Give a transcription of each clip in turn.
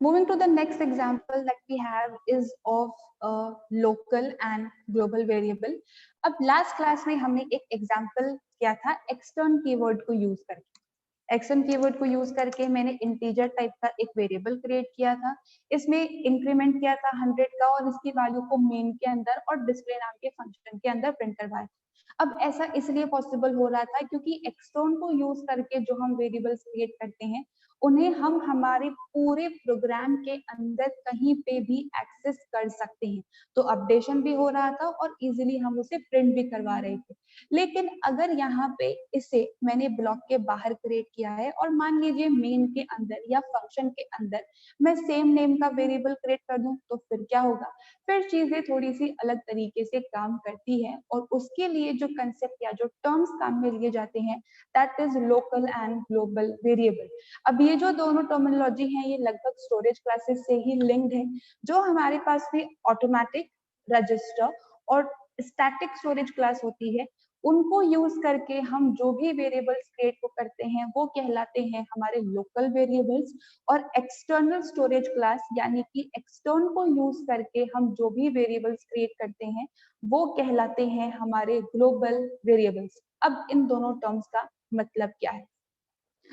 Moving to the next example that we have is of local and global variable. अब last class में हमने एक example किया था एक्सटर्न कीवर्ड को यूज करके। एक्सटर्न कीवर्ड को यूज करके मैंने इंटीजर टाइप का एक वेरिएबल क्रिएट किया था। इसमें इंक्रीमेंट किया था 100 का और इसकी वैल्यू को मेन के अंदर और डिस्प्ले नाम के फंक्शन के अंदर प्रिंट करवाया। अब ऐसा इसलिए पॉसिबल हो रहा था क्योंकि एक्सटर्न को यूज करके जो हम वेरिएबल्स क्रिएट करते हैं उन्हें हम हमारे पूरे प्रोग्राम के अंदर कहीं पे भी एक्सेस कर सकते हैं। तो अपडेशन भी हो रहा था और इजीली हम उसे प्रिंट भी करवा रहे थे। लेकिन अगर यहाँ पे इसे मैंने ब्लॉक के बाहर क्रिएट किया है और मान लीजिए मेन के अंदर या फंक्शन के अंदर मैं सेम नेम का वेरिएबल क्रिएट कर दूं तो फिर क्या होगा? फिर चीजें थोड़ी सी अलग तरीके से काम करती है और उसके लिए जो कंसेप्ट या जो टर्म्स काम में लिए जाते हैं that is local and global variable. अब ये जो दोनों टर्मिनोलॉजी हैं ये लगभग स्टोरेज क्लासेस से ही लिंक्ड है। जो हमारे पास में ऑटोमेटिक, रजिस्टर और स्टैटिक स्टोरेज क्लास होती है उनको यूज करके हम जो भी वेरिएबल्स क्रिएट को करते हैं वो कहलाते हैं हमारे लोकल वेरिएबल्स। और एक्सटर्नल स्टोरेज क्लास यानी कि एक्सटर्न को यूज करके हम जो भी वेरिएबल्स क्रिएट करते हैं वो कहलाते हैं हमारे ग्लोबल वेरिएबल्स। अब इन दोनों टर्म्स का मतलब क्या है?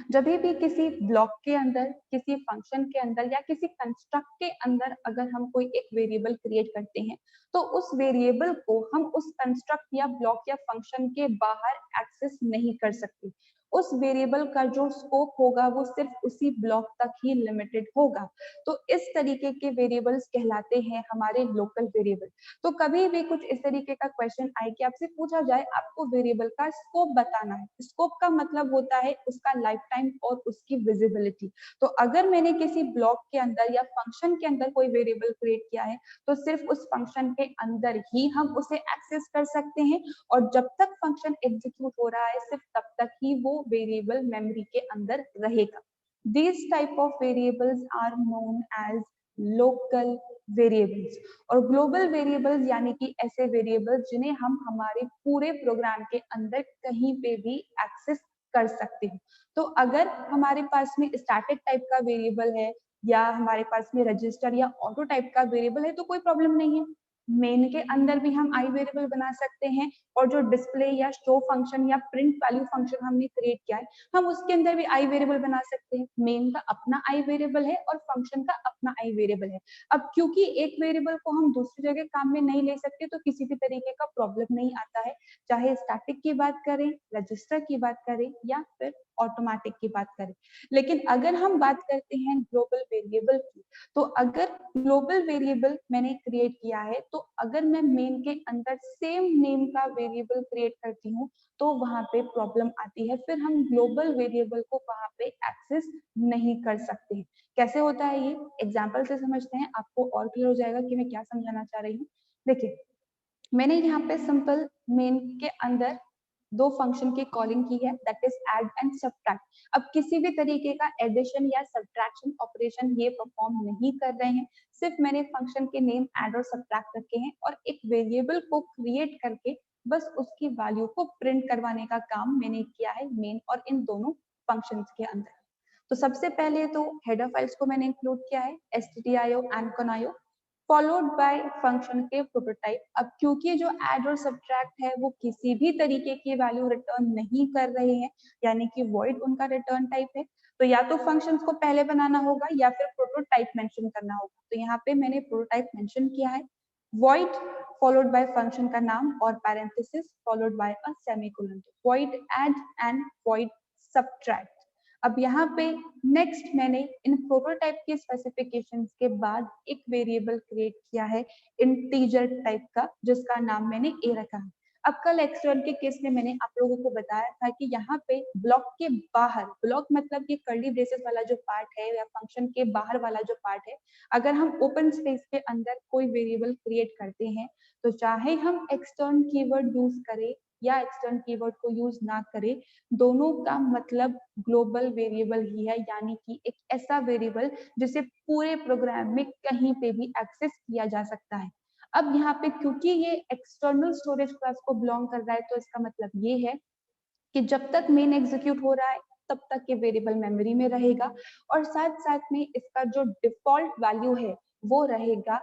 जब भी किसी ब्लॉक के अंदर, किसी फंक्शन के अंदर या किसी कंस्ट्रक्ट के अंदर अगर हम कोई एक वेरिएबल क्रिएट करते हैं तो उस वेरिएबल को हम उस कंस्ट्रक्ट या ब्लॉक या फंक्शन के बाहर एक्सेस नहीं कर सकते। उस वेरिएबल का जो स्कोप होगा वो सिर्फ उसी ब्लॉक तक ही लिमिटेड होगा। तो इस तरीके के वेरिएबल्स कहलाते हैं हमारे लोकल वेरिएबल। तो कभी भी कुछ इस तरीके का क्वेश्चन आए कि आपसे पूछा जाए आपको वेरिएबल का स्कोप बताना है। स्कोप का मतलब होता है उसका लाइफ टाइम और उसकी विजिबिलिटी। तो अगर मैंने किसी ब्लॉक के अंदर या फंक्शन के अंदर कोई वेरिएबल क्रिएट किया है तो सिर्फ उस फंक्शन के अंदर ही हम उसे एक्सेस कर सकते हैं और जब तक फंक्शन एग्जीक्यूट हो रहा है सिर्फ तब तक ही वो वेरिएबल मेमोरी के अंदर रहेगा। These type of variables are known as local variables। और ग्लोबल वेरिएबल्स यानी कि ऐसे वेरिएबल्स जिन्हें हम हमारे पूरे प्रोग्राम के अंदर कहीं पे भी एक्सेस कर सकते हैं। तो अगर हमारे पास में स्टैटिक टाइप का वेरिएबल है या हमारे पास में रजिस्टर या ऑटो टाइप का वेरिएबल है तो कोई प्रॉब्लम नहीं है। मेन के अंदर भी हम आई वेरिएबल बना सकते हैं और जो डिस्प्ले या शो फंक्शन या प्रिंट वैल्यू फंक्शन हमने क्रिएट किया है हम उसके अंदर भी आई वेरिएबल बना सकते हैं। मेन का अपना आई वेरिएबल है और फंक्शन का अपना आई वेरिएबल है। अब क्योंकि एक वेरिएबल को हम दूसरी जगह काम में नहीं ले सकते तो किसी भी तरीके का प्रॉब्लम नहीं आता है, चाहे स्टैटिक की बात करें, रजिस्टर की बात करें या फिर ऑटोमेटिक की बात करें। लेकिन अगर हम बात करते हैं ग्लोबल वेरिएबल की तो अगर ग्लोबल वेरिएबल मैंने क्रिएट किया है तो अगर मैं मेन के अंदर सेम नेम का वेरिएबल क्रिएट करती हूँ तो वहां पे प्रॉब्लम आती है। फिर हम ग्लोबल वेरिएबल को वहां पे एक्सेस नहीं कर सकते। कैसे होता है ये एग्जांपल से समझते हैं, आपको और क्लियर हो जाएगा कि मैं क्या समझाना चाह रही हूँ। देखिए मैंने यहाँ पे सिंपल मेन के अंदर दो फंक्शन की कॉलिंग की है that is add and subtract. अब किसी भी तरीके का एडिशन या सब्ट्रैक्शन ऑपरेशन ये परफॉर्म नहीं कर रहे हैं, सिर्फ मैंने फंक्शन के नेम ऐड और सब्ट्रैक्ट रखे हैं और एक वेरिएबल को क्रिएट करके बस उसकी वैल्यू को प्रिंट करवाने का काम मैंने किया है मेन और इन दोनों फंक्शंस के अंदर। तो सबसे पहले तो हेडर फाइल्स को मैंने इंक्लूड किया है stdio and conio followed by function के प्रोटोटाइप। अब क्योंकि जो ऐड और सब्ट्रैक्ट है वो किसी भी तरीके की वैल्यू रिटर्न नहीं कर रहे हैं यानी कि वॉइड उनका रिटर्न टाइप है तो या तो फंक्शंस को पहले बनाना होगा या फिर प्रोटोटाइप मेंशन करना होगा। तो यहाँ पे मैंने प्रोटोटाइप मेंशन किया है void फॉलोड बाय फंक्शन का नाम और parenthesis followed by a semicolon. void add and void subtract। अब यहाँ पे नेक्स्ट मैंने इन प्रोटोटाइप के स्पेसिफिकेशंस के बाद एक वेरिएबल क्रिएट किया है इंटीजर टाइप का जिसका नाम मैंने ए रखा है। अब कल एक्सटर्न के केस में मैंने आप लोगों को बताया था कि यहाँ पे ब्लॉक के बाहर, ब्लॉक मतलब ये कर्ली ब्रेसेस वाला जो पार्ट है या फंक्शन के बाहर वाला जो पार्ट है, अगर हम ओपन स्पेस के अंदर कोई वेरिएबल क्रिएट करते हैं तो चाहे हम एक्सटर्न कीवर्ड यूज करें या एक्सटर्न कीवर्ड को यूज ना करें, दोनों का मतलब ग्लोबल वेरिएबल ही है यानी कि एक ऐसा वेरिएबल जिसे पूरे प्रोग्राम में कहीं पे भी एक्सेस किया जा सकता है। अब यहाँ पे क्योंकि ये एक्सटर्नल स्टोरेज क्लास को बिलोंग कर रहा है तो इसका मतलब ये है कि जब तक मेन एग्जीक्यूट हो रहा है तब तक ये वेरिएबल मेमोरी में रहेगा और साथ साथ में इसका जो डिफॉल्ट वैल्यू है वो रहेगा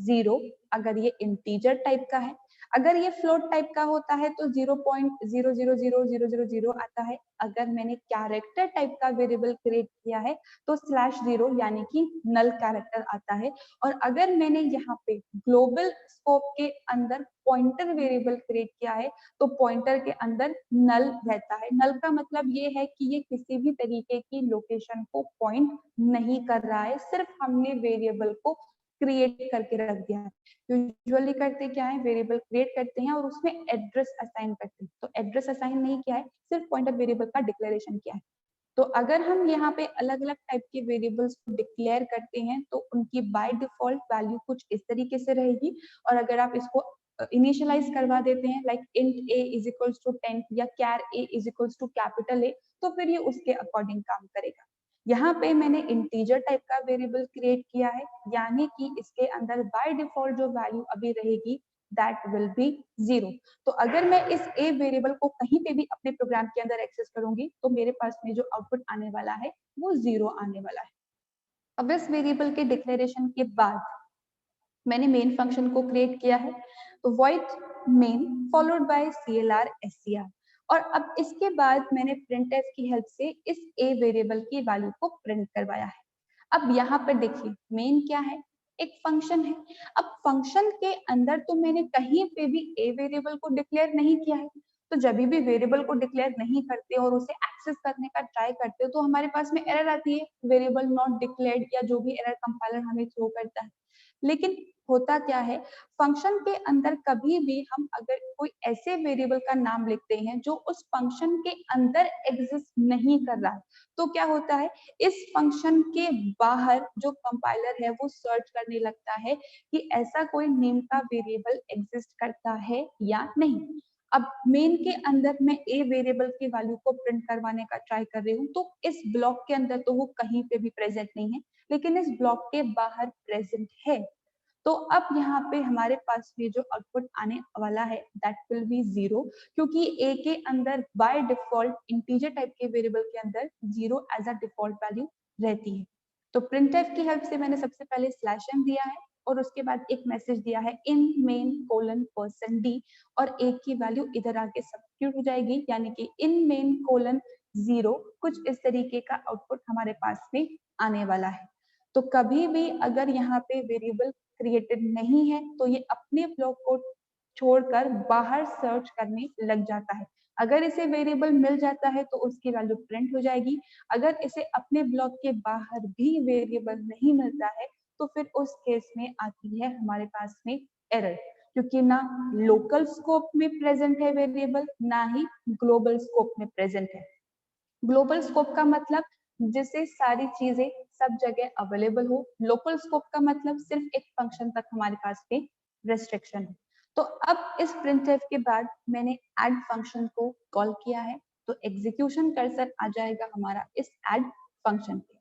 0 अगर ये इंटीजर टाइप का है। अगर ये फ्लोट टाइप का होता है तो 0.000000 आता है। अगर मैंने कैरेक्टर टाइप का वेरिएबल क्रिएट किया है तो /0 यानी कि नल कैरेक्टर आता है। और अगर मैंने यहाँ पे ग्लोबल स्कोप के अंदर पॉइंटर वेरिएबल क्रिएट किया है तो पॉइंटर के अंदर नल रहता है। नल का मतलब ये है कि ये किसी भी तरीके की लोकेशन को पॉइंट नहीं कर रहा है, सिर्फ हमने वेरिएबल को क्रिएट करके रख दिया है। यूजुअली करते क्या है, वेरिएबल क्रिएट करते हैं और उसमें एड्रेस असाइन करते हैं। तो एड्रेस असाइन नहीं किया है, सिर्फ पॉइंटर वेरिएबल का डिक्लेरेशन किया है। तो अगर हम यहाँ पे अलग अलग टाइप के वेरिएबल्स को डिक्लेयर करते हैं तो उनकी बाय डिफॉल्ट वैल्यू कुछ इस तरीके से रहेगी। और अगर आप इसको इनिशियलाइज करवा देते हैं like int a is equals to 10 या char a is equals to capital A, तो फिर ये उसके अकॉर्डिंग काम करेगा। यहाँ पे मैंने इंटीजर टाइप का वेरिएबल क्रिएट किया है, यानी कि इसके अंदर बाय डिफॉल्ट जो वैल्यू अभी रहेगी दैट विल बी 0। तो अगर मैं इस a वेरिएबल को कहीं पे भी अपने प्रोग्राम के अंदर एक्सेस करूंगी तो मेरे पास में जो आउटपुट आने वाला है वो 0 आने वाला है। अब इस वेरिएबल के डिक्लेरेशन के बाद मैंने मेन फंक्शन को क्रिएट किया है, तो void main followed by clr scr। और अब इसके बाद मैंने printf की हेल्प से इस a वेरिएबल की वैल्यू को प्रिंट करवाया है। अब यहाँ पर देखिए मेन क्या है, एक फंक्शन है। अब फंक्शन के अंदर तो मैंने कहीं पे भी a वेरिएबल को डिक्लेयर नहीं किया है। तो जब भी वेरिएबल को डिक्लेयर नहीं करते और उसे एक्सेस करने का ट्राई करते हो तो हमारे पास में एरर आती है, वेरिएबल नॉट डिक्लेयर्ड या जो भी एरर कंपाइलर हमें थ्रो करता है। लेकिन होता क्या है, फंक्शन के अंदर कभी भी हम अगर कोई ऐसे वेरिएबल का नाम लिखते हैं जो उस फंक्शन के अंदर एग्जिस्ट नहीं कर रहा है, तो क्या होता है, इस फंक्शन के बाहर जो कंपाइलर है वो सर्च करने लगता है कि ऐसा कोई नेम का वेरिएबल एग्जिस्ट करता है या नहीं। अब मेन के अंदर मैं a वेरिएबल की वैल्यू को प्रिंट करवाने का ट्राई कर रही हूँ, तो इस ब्लॉक के अंदर तो वो कहीं पे भी प्रेजेंट नहीं है, लेकिन इस ब्लॉक के बाहर प्रेजेंट है। तो अब यहाँ पे हमारे पास में जो आउटपुट आने वाला है दैट विल बी 0, क्योंकि a के अंदर बाय डिफॉल्ट इंटीजर टाइप के वेरिएबल के अंदर 0 एज अ डिफॉल्ट वैल्यू रहती है। तो printf की हेल्प से मैंने सबसे पहले /m दिया है और उसके बाद एक मैसेज दिया है in main %d और a की वैल्यू इधर आके सब्स्टिट्यूट हो जाएगी, यानी कि in main :0 कुछ इस तरीके का आउटपुट हमारे पास में आने वाला है। तो कभी भी अगर यहाँ पे वेरिएबल क्रिएटेड नहीं है तो ये अपने ब्लॉक को छोड़कर बाहर सर्च करने लग जाता है। अगर इसे वेरिएबल मिल जाता है तो उसकी वैल्यू प्रिंट हो जाएगी। अगर इसे अपने ब्लॉक के बाहर भी वेरिएबल नहीं मिलता है तो फिर उस केस में आती है हमारे पास में एरर, क्योंकि ना लोकल स्कोप में प्रेजेंट है वेरिएबल, ना ही ग्लोबल स्कोप में प्रेजेंट है। ग्लोबल स्कोप का मतलब जिससे सारी चीजें सब जगह अवेलेबल हो। लोकल स्कोप का मतलब सिर्फ एक फंक्शन तक हमारे पास में रेस्ट्रिक्शन है। तो अब इस printf के बाद मैंने ऐड फंक्शन को कॉल किया है, तो एग्जीक्यूशन कर्सर आ जाएगा हमारा इस ऐड फंक्शन पे।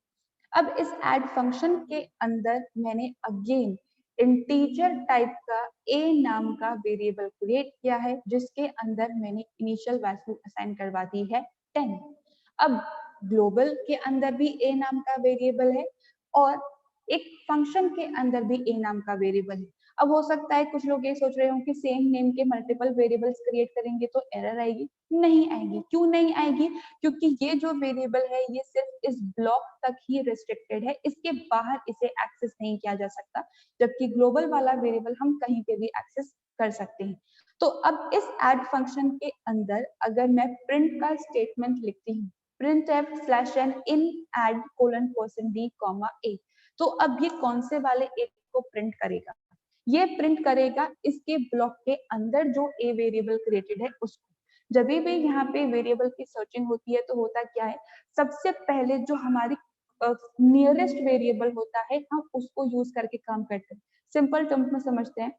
अब इस ऐड फंक्शन के अंदर मैंने अगेन इंटीजर टाइप का a नाम का वेरिएबल क्रिएट किया है, जिसके अंदर मैंने इनिशियल वैल्यू असाइन करवा दी है 10। अब ग्लोबल के अंदर भी a नाम का वेरिएबल है और एक फंक्शन के अंदर भी a नाम का वेरिएबल है। अब हो सकता है कुछ लोग ये सोच रहे हो कि सेम नेम के मल्टीपल वेरिएबल्स क्रिएट करेंगे तो एरर आएगी। नहीं आएगी। क्यों नहीं आएगी? क्योंकि ये जो वेरिएबल है ये सिर्फ इस ब्लॉक तक ही रिस्ट्रिक्टेड है, इसके बाहर इसे एक्सेस नहीं किया जा सकता, जबकि ग्लोबल वाला वेरिएबल हम कहीं पे भी एक्सेस कर सकते हैं। तो अब इस ऐड फंक्शन के अंदर अगर मैं प्रिंट का स्टेटमेंट लिखती हूँ, printf/n in add :d, a, तो अब ये कौन से वाले एक को प्रिंट करेगा? ये प्रिंट करेगा इसके ब्लॉक के अंदर जो a वेरिएबल क्रिएटेड है उसको। जब भी यहाँ पे वेरिएबल की सर्चिंग होती है तो होता क्या है, सबसे पहले जो हमारी नियरेस्ट वेरिएबल होता है हम उसको यूज करके काम करते हैं। सिंपल टर्म्स में समझते हैं,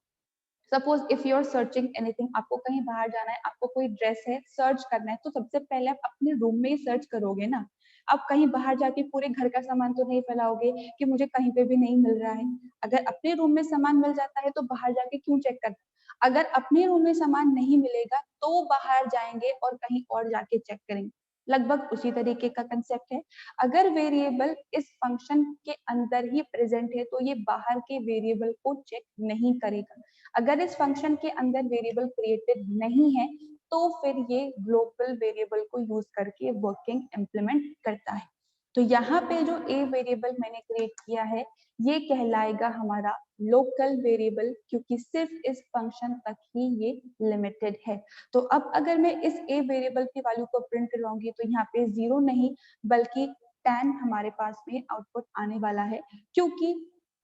suppose if you are searching anything, आपको कहीं बाहर जाना है, आपको कोई ड्रेस है सर्च करना है, तो सबसे पहले आप अपने रूम में ही सर्च करोगे ना। आप कहीं बाहर जाके पूरे घर का सामान तो नहीं फैलाओगे कि मुझे कहीं पे भी नहीं मिल रहा है। अगर अपने रूम में सामान मिल जाता है तो बाहर जाके क्यों चेक करना? अगर अपने रूम में सामान नहीं मिलेगा तो बाहर जाएंगे और कहीं और जाके चेक करेंगे। लगभग उसी तरीके का कंसेप्ट है। अगर वेरिएबल इस फंक्शन के अंदर ही प्रेजेंट है तो ये बाहर के वेरिएबल को चेक नहीं करेगा। अगर इस फंक्शन के अंदर वेरिएबल क्रिएटेड नहीं है तो फिर ये ग्लोबल वेरिएबल को यूज करके वर्किंग इम्प्लीमेंट करता है। तो यहाँ पे जो ए वेरिएबल मैंने क्रिएट किया है ये कहलाएगा हमारा लोकल वेरिएबल, क्योंकि सिर्फ इस फंक्शन तक ही ये लिमिटेड है। तो अब अगर मैं इस ए वेरिएबल की वैल्यू को प्रिंट करवाऊंगी तो यहाँ पे 0 नहीं बल्कि 10 हमारे पास में आउटपुट आने वाला है, क्योंकि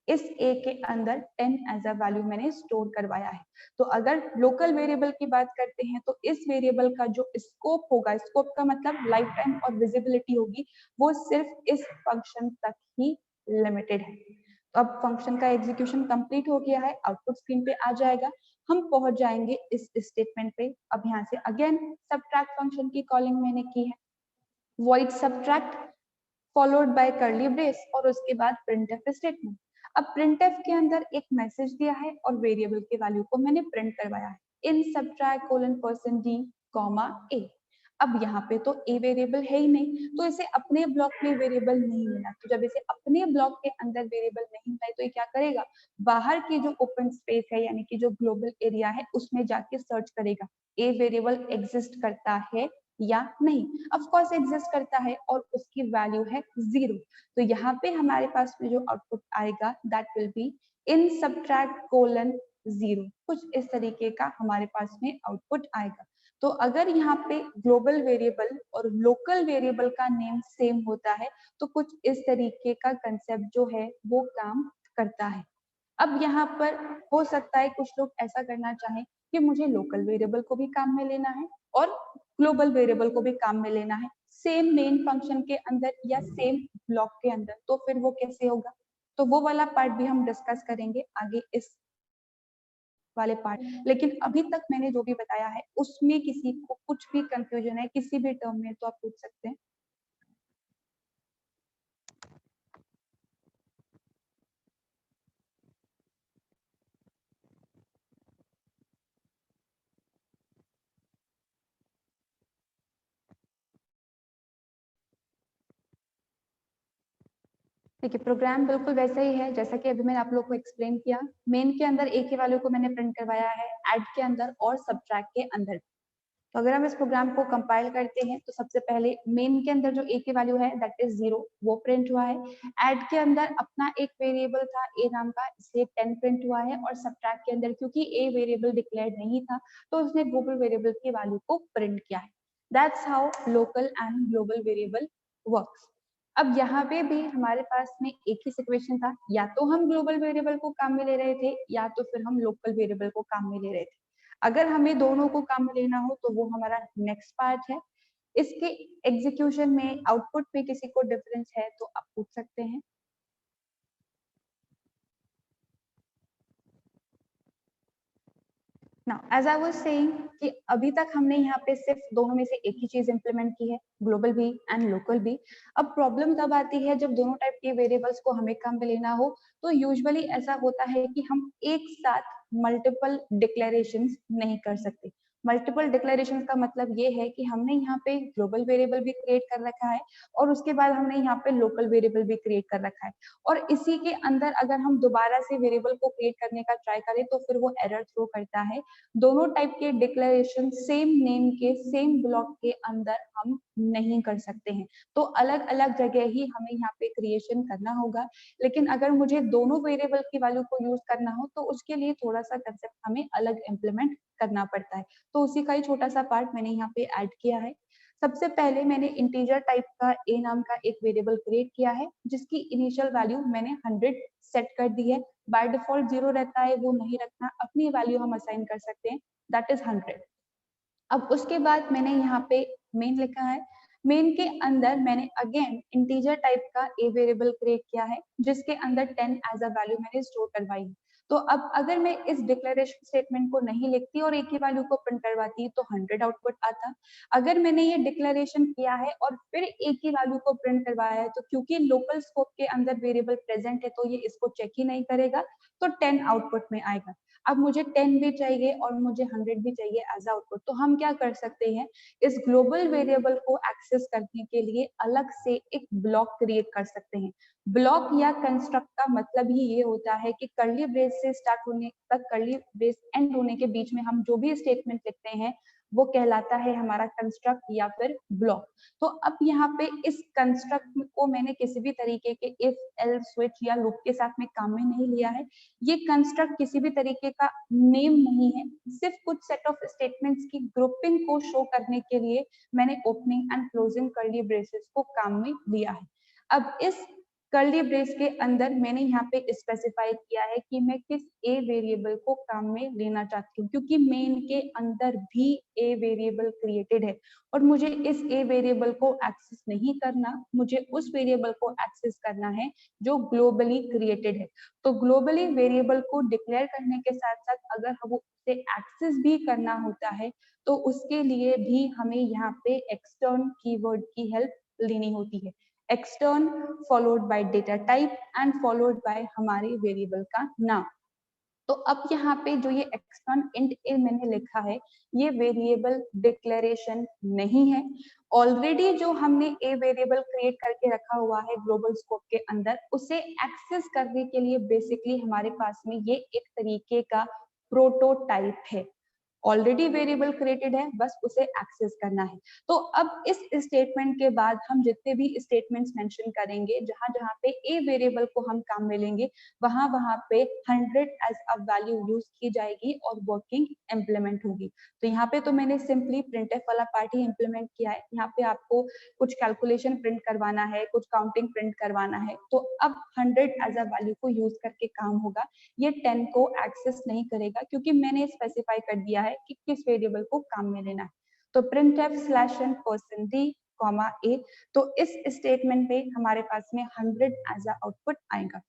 इस ए के अंदर 10 एज अ वैल्यू मैंने स्टोर करवाया है। तो अगर लोकल वेरिएबल की बात करते हैं तो इस वेरिएबल का जो स्कोप होगा, स्कोप का मतलब लाइफ टाइम और विजिबिलिटी होगी, वो सिर्फ इस फंक्शन तक ही लिमिटेड है। तो अब फंक्शन का एग्जीक्यूशन कंप्लीट हो गया है, आउटपुट स्क्रीन पे आ जाएगा। हम पहुंच जाएंगे इस स्टेटमेंट पे। अब यहाँ से अगेन सबट्रैक्ट फंक्शन की कॉलिंग मैंने की है, void subtract followed by curly brace और उसके बाद प्रिंटफ स्टेटमेंट। अब प्रिंटफ के अंदर एक मैसेज दिया है और वेरिएबल के वैल्यू को मैंने प्रिंट करवाया है, in subtract colon %d comma a। अब यहाँ पे तो a वेरिएबल है ही नहीं, तो इसे अपने ब्लॉक में वेरिएबल नहीं मिला। तो जब इसे अपने ब्लॉक के अंदर वेरिएबल नहीं मिला तो ये क्या करेगा, बाहर की जो ओपन स्पेस है यानी कि जो ग्लोबल एरिया है उसमें जाके सर्च करेगा a वेरिएबल एग्जिस्ट करता है या नहीं। ऑफ कोर्स एग्जिस्ट करता है और उसकी वैल्यू है 0। तो यहाँ पे हमारे पास में जो आउटपुट आएगा that will be in subtract colon 0। कुछ इस तरीके का हमारे पास में आउटपुट आएगा। तो अगर यहाँ पे ग्लोबल वेरिएबल और लोकल वेरिएबल का नेम सेम होता है तो कुछ इस तरीके का कंसेप्ट जो है वो काम करता है। अब यहाँ पर हो सकता है कुछ लोग ऐसा करना चाहें कि मुझे लोकल वेरिएबल को भी काम में लेना है और ग्लोबल वेरिएबल को भी काम में लेना है सेम मेन फंक्शन के अंदर या सेम ब्लॉक के अंदर, तो फिर वो कैसे होगा? तो वो वाला पार्ट भी हम डिस्कस करेंगे आगे इस वाले पार्ट। लेकिन अभी तक मैंने जो भी बताया है उसमें किसी को कुछ भी कंफ्यूजन है किसी भी टर्म में तो आप पूछ सकते हैं। देखिए प्रोग्राम बिल्कुल वैसा ही है जैसा कि अभी मैंने आप लोग को एक्सप्लेन किया। मेन के अंदर एक ही वैल्यू को मैंने प्रिंट करवाया है, ऐड के अंदर और सब्ट्रैक्ट के अंदर। तो अगर हम इस प्रोग्राम को कंपाइल करते हैं तो सबसे पहले मेन के अंदर जो a की वैल्यू है दैट इज 0 वो प्रिंट हुआ है। ऐड के अंदर अपना एक वेरिएबल था a नाम का, इसलिए 10 प्रिंट हुआ है। और सब्ट्रैक्ट के अंदर क्योंकि a वेरिएबल डिक्लेयर्ड नहीं था तो उसने ग्लोबल वेरिएबल की वैल्यू को प्रिंट किया है। That's how local and global variable works. अब यहाँ पे भी हमारे पास में एक ही सिचुएशन था, या तो हम ग्लोबल वेरिएबल को काम में ले रहे थे या तो फिर हम लोकल वेरिएबल को काम में ले रहे थे। अगर हमें दोनों को काम में लेना हो तो वो हमारा नेक्स्ट पार्ट है। इसके एग्जीक्यूशन में आउटपुट में किसी को डिफरेंस है तो आप पूछ सकते हैं। Now as I was saying कि अभी तक हमने यहाँ पे सिर्फ दोनों में से एक ही चीज इंप्लीमेंट की है, ग्लोबल भी एंड लोकल भी। अब प्रॉब्लम तब आती है जब दोनों टाइप के वेरिएबल्स को हमें काम में लेना हो। तो यूजुअली ऐसा होता है कि हम एक साथ मल्टीपल डिक्लेरेशंस नहीं कर सकते। मल्टीपल डिक्लेरेशन का मतलब ये है कि हमने यहाँ पे ग्लोबल वेरिएबल भी क्रिएट कर रखा है और उसके बाद हमने यहाँ पे लोकल वेरिएबल भी क्रिएट कर रखा है, और इसी के अंदर अगर हम दोबारा से वेरिएबल को क्रिएट करने का ट्राई करें तो फिर वो एरर थ्रो करता है। दोनों टाइप के डिक्लेरेशन सेम नेम के सेम ब्लॉक के अंदर हम नहीं कर सकते हैं, तो अलग अलग जगह ही हमें यहाँ पे क्रिएशन करना होगा। लेकिन अगर मुझे दोनों वेरिएबल की वैल्यू को यूज करना हो तो उसके लिए थोड़ा सा कंसेप्ट हमें अलग इम्प्लीमेंट करना पड़ता है। तो उसी का ही छोटा सा पार्ट मैंने यहाँ पे ऐड किया है। सबसे पहले मैंने इंटीजर टाइप का a नाम का एक वेरिएबल क्रिएट किया है जिसकी इनिशियल वैल्यू मैंने 100 सेट कर दी है। बाय डिफॉल्ट 0 रहता है, वो नहीं रखना, अपनी वैल्यू हम असाइन कर सकते हैं, दैट इज 100। अब उसके बाद मैंने यहाँ पे मेन लिखा है। मेन के अंदर मैंने अगेन इंटीजर टाइप का a वेरिएबल क्रिएट किया है जिसके अंदर 10 एज अ वैल्यू मैंने स्टोर करवाई है। तो अब अगर मैं इस डिक्लेरेशन स्टेटमेंट को नहीं लिखती और एक ही वैल्यू को प्रिंट करवाती तो 100 आउटपुट आता। अगर मैंने ये डिक्लेरेशन किया है और फिर एक ही वैल्यू को प्रिंट करवाया है, तो क्योंकि लोकल स्कोप के अंदर वेरिएबल प्रेजेंट है तो ये इसको चेक ही नहीं करेगा, तो 10 आउटपुट में आएगा। अब मुझे 10 भी चाहिए और मुझे 100 भी चाहिए एज आउटपुट, तो हम क्या कर सकते हैं, इस ग्लोबल वेरिएबल को एक्सेस करने के लिए अलग से एक ब्लॉक क्रिएट कर सकते हैं। ब्लॉक या कंस्ट्रक्ट का मतलब ही ये होता है कि कर्ली ब्रेस से स्टार्ट होने तक कर्ली ब्रेस एंड होने के बीच में हम जो भी स्टेटमेंट लिखते हैं वो कहलाता है हमारा कंस्ट्रक्ट या फिर ब्लॉक। तो अब यहाँ पे इस कंस्ट्रक्ट को मैंने किसी भी तरीके के इफ एल्स स्विच या लूप के साथ में काम में नहीं लिया है। ये कंस्ट्रक्ट किसी भी तरीके का नेम नहीं है, सिर्फ कुछ सेट ऑफ स्टेटमेंट्स की ग्रुपिंग को शो करने के लिए मैंने opening and closing curly braces को काम में लिया है। अब इस कर्ली ब्रेस के अंदर मैंने यहाँ पे स्पेसिफाई किया है कि मैं किस ए वेरिएबल को काम में लेना चाहती हूँ, क्योंकि मेन के अंदर भी ए वेरिएबल क्रिएटेड है और मुझे इस ए वेरिएबल को एक्सेस नहीं करना, मुझे उस वेरिएबल को एक्सेस करना है जो ग्लोबली क्रिएटेड है। तो ग्लोबली वेरिएबल को डिक्लेयर करने के साथ साथ अगर हम उसे एक्सेस भी करना होता है तो उसके लिए भी हमें यहाँ पे एक्सटर्न कीवर्ड की हेल्प लेनी होती है। Extern followed by data type and followed by हमारे वेरिएबल का नाम। तो अब यहाँ पे जो ये एक्सटर्न इंट ए मैंने लिखा है ये वेरिएबल डिक्लेरेशन नहीं है। ऑलरेडी जो हमने ए वेरिएबल क्रिएट करके रखा हुआ है ग्लोबल स्कोप के अंदर, उसे एक्सेस करने के लिए बेसिकली हमारे पास में ये एक तरीके का प्रोटोटाइप है। ऑलरेडी वेरिएबल क्रिएटेड है, बस उसे एक्सेस करना है। तो अब इस स्टेटमेंट के बाद हम जितने भी स्टेटमेंट्स मेंशन करेंगे जहां जहां पे ए वेरिएबल को हम काम में लेंगे वहां वहां पे 100 एज अ वैल्यू यूज की जाएगी और वर्किंग इम्प्लीमेंट होगी। तो यहाँ पे तो मैंने सिंपली प्रिंटफ वाला पार्ट ही इम्प्लीमेंट किया है। यहाँ पे आपको कुछ कैलकुलेशन प्रिंट करवाना है, कुछ काउंटिंग प्रिंट करवाना है, तो अब 100 एज अ वैल्यू को यूज करके काम होगा। ये 10 को एक्सेस नहीं करेगा क्योंकि मैंने स्पेसिफाई कर दिया है कि किस वेरिएबल को काम में लेना है। तो printf /n %d, a, तो इस स्टेटमेंट में हमारे पास में 100 एज अ आउटपुट आएगा।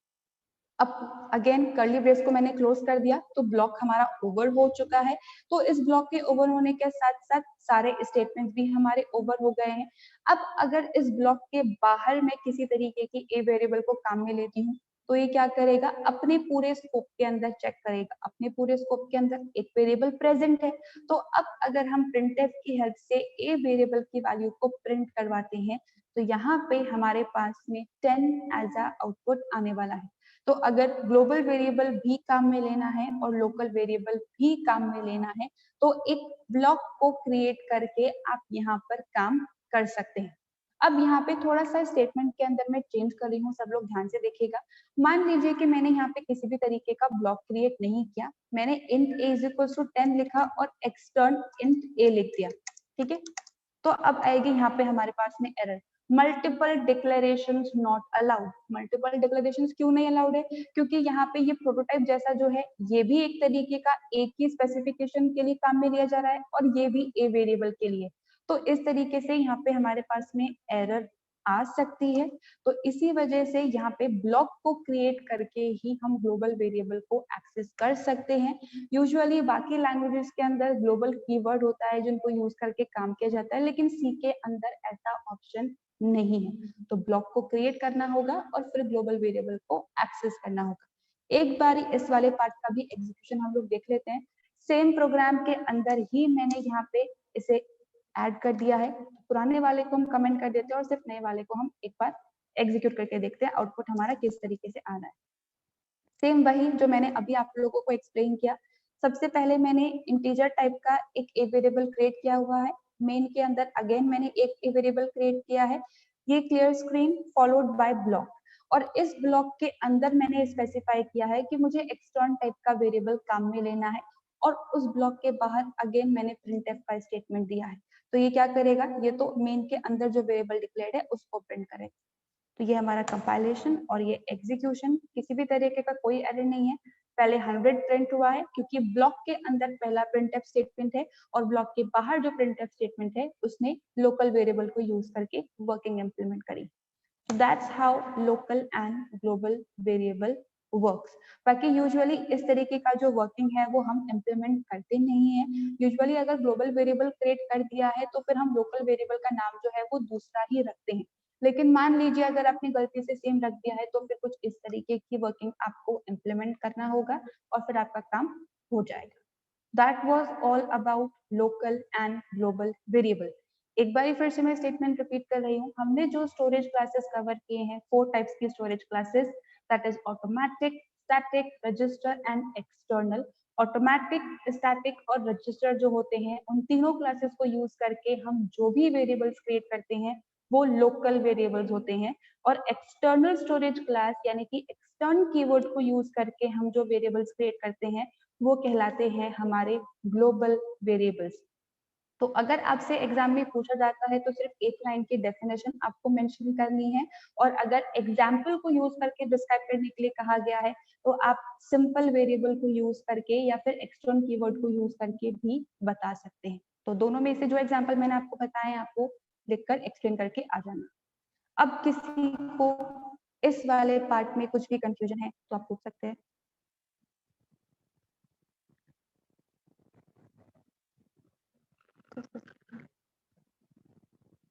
अब अगेन कर्ली ब्रेस को मैंने क्लोज कर दिया तो ब्लॉक हमारा ओवर हो चुका है। तो इस ब्लॉक के ओवर होने के साथ साथ सारे स्टेटमेंट भी हमारे ओवर हो गए हैं। अब अगर इस ब्लॉक के बाहर मैं किसी तरीके की ए वेरिएबल को काम में लेती हूँ तो ये क्या करेगा, अपने पूरे स्कोप के अंदर चेक करेगा, अपने पूरे स्कोप के अंदर एक वेरिएबल प्रेजेंट है। तो अब अगर हम प्रिंटफ की हेल्प से ए वेरिएबल की वैल्यू को प्रिंट करवाते हैं तो यहाँ पे हमारे पास में 10 एज अ आउटपुट आने वाला है। तो अगर ग्लोबल वेरिएबल भी काम में लेना है और लोकल वेरिएबल भी काम में लेना है तो एक ब्लॉक को क्रिएट करके आप यहाँ पर काम कर सकते हैं। अब यहाँ पे थोड़ा सा स्टेटमेंट के अंदर मैं चेंज कर रही हूँ, सब लोग ध्यान से देखिएगा। मान लीजिए कि मैंने यहाँ पे किसी भी तरीके का ब्लॉक क्रिएट नहीं किया, मैंने int a = 10 लिखा और एक्सटर्न int a लिख दिया, ठीक है। तो अब आएगी यहाँ पे हमारे पास में error, multiple declarations not allowed. Multiple declarations क्यों नहीं अलाउड है, क्योंकि यहाँ पे ये प्रोटोटाइप जैसा जो है ये भी एक तरीके का एक ही स्पेसिफिकेशन के लिए काम में लिया जा रहा है और ये भी ए वेरिएबल के लिए। तो इस तरीके से यहाँ पे हमारे पास में एरर आ सकती है। तो इसी वजह से यहाँ पे ब्लॉक को क्रिएट करके ही हम ग्लोबल वेरिएबल को एक्सेस कर सकते हैं। यूजुअली बाकी लैंग्वेजेस के अंदर ग्लोबल कीवर्ड होता है जिनको यूज करके काम किया जाता है, लेकिन सी के अंदर ऐसा ऑप्शन नहीं है। तो ब्लॉक को क्रिएट करना होगा और फिर ग्लोबल वेरिएबल को एक्सेस करना होगा। एक बार इस वाले पार्ट का भी एग्जीक्यूशन हम लोग देख लेते हैं। सेम प्रोग्राम के अंदर ही मैंने यहाँ पे इसे ऐड कर दिया है। पुराने वाले को हम कमेंट कर देते हैं और सिर्फ नए वाले को हम एक बार एग्जीक्यूट करके देखते हैं आउटपुट हमारा किस तरीके से आ रहा है। सेम वही जो मैंने अभी आप लोगों को एक्सप्लेन किया। सबसे पहले मैंने इंटीजर टाइप का एक ए वेरिएबल क्रिएट किया हुआ है। मेन के अंदर अगेन मैंने एक ए वेरिएबल क्रिएट किया है। ये clear screen followed by block, और इस ब्लॉक के अंदर मैंने स्पेसिफाई किया है कि मुझे एक्सटर्न टाइप का वेरिएबल काम में लेना है और उस ब्लॉक के बाहर अगेन मैंने प्रिंटफ का स्टेटमेंट दिया है। तो ये क्या करेगा, ये तो मेन के अंदर जो वेरिएबल डिक्लेयर्ड है उसको प्रिंट करेगा। तो ये हमारा कंपाइलेशन और ये एग्जीक्यूशन, किसी भी तरीके का कोई एरर नहीं है। पहले 100 प्रिंट हुआ है क्योंकि ब्लॉक के अंदर पहला प्रिंटफ स्टेटमेंट है और ब्लॉक के बाहर जो प्रिंटफ स्टेटमेंट है उसने लोकल वेरिएबल को यूज करके वर्किंग इंप्लीमेंट करी। So that's how local and global variable works. बाकी यूजुअली इस तरीके का जो वर्किंग है वो हम इम्प्लीमेंट करते नहीं है। यूजुअली अगर ग्लोबल वेरिएबल क्रिएट कर दिया है तो फिर हम लोकल वेरिएबल का नाम जो है वो दूसरा ही रखते हैं। लेकिन मान लीजिए अगर आपने गलती से सेम रख दिया है तो फिर कुछ इस तरीके की वर्किंग आपको इम्प्लीमेंट करना होगा और फिर आपका काम हो जाएगा। That was all about local and global variable. एक बार फिर से मैं स्टेटमेंट रिपीट कर रही हूँ। हमने जो स्टोरेज क्लासेस कवर किए हैं, 4 टाइप्स की storage classes, that is automatic, static, register and external. Automatic, static और रजिस्टर जो होते हैं, उन तीनों क्लासेस को यूज करके हम जो भी वेरिएबल्स क्रिएट करते हैं वो लोकल वेरिएबल्स होते हैं। और एक्सटर्नल स्टोरेज क्लास यानी कि एक्सटर्न कीवर्ड को यूज करके हम जो वेरिएबल्स क्रिएट करते हैं वो कहलाते हैं हमारे ग्लोबल वेरिएबल्स। तो अगर आपसे एग्जाम में पूछा जाता है तो सिर्फ एक लाइन की डेफिनेशन आपको मेंशन करनी है, और अगर एग्जाम्पल को यूज करके डिस्क्राइब करने के लिए कहा गया है तो आप सिंपल वेरिएबल को यूज करके या फिर एक्सटर्नल कीवर्ड को यूज करके भी बता सकते हैं। तो दोनों में से जो एग्जाम्पल मैंने आपको बताए आपको लिखकर एक्सप्लेन करके आ जाना। अब किसी को इस वाले पार्ट में कुछ भी कंफ्यूजन है तो आप पूछ सकते हैं।